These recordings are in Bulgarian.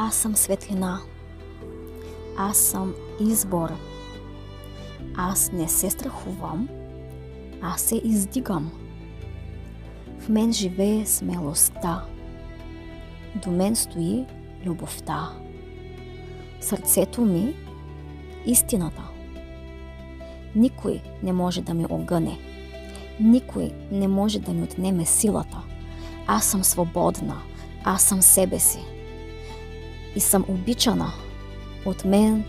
Аз съм светлина. Аз съм избор. Аз не се страхувам. Аз се издигам. В мен живее смелостта. До мен стои любовта. В сърцето ми истината. Никой не може да ми огъне. Никой не може да ми отнеме силата. Аз съм свободна. Аз съм себе си. И съм обичана от мен,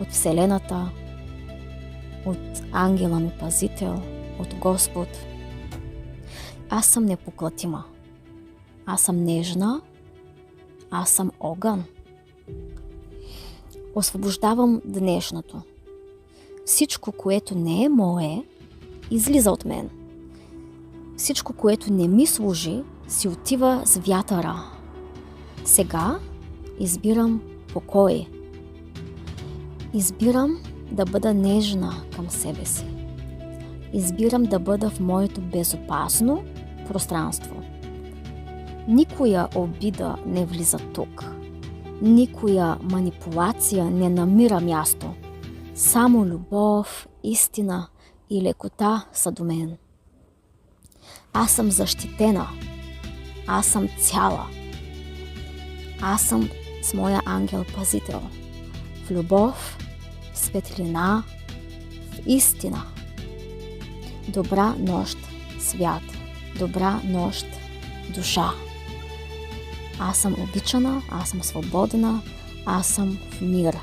от Вселената, от ангела ми пазител, от Господ. Аз съм непоклатима. Аз съм нежна. Аз съм огън. Освобождавам днешното. Всичко, което не е мое, излиза от мен. Всичко, което не ми служи, си отива с вятъра. Сега избирам покой. Избирам да бъда нежна към себе си. Избирам да бъда в моето безопасно пространство. Никоя обида не влиза тук. Никоя манипулация не намира място. Само любов, истина и лекота са до мен. Аз съм защитена. Аз съм цяла. Аз съм с моя ангел-пазител. В любов, в светлина, в истина. Добра нощ, свят. Добра нощ, душа. Аз съм обичана, аз съм свободна, аз съм в мир.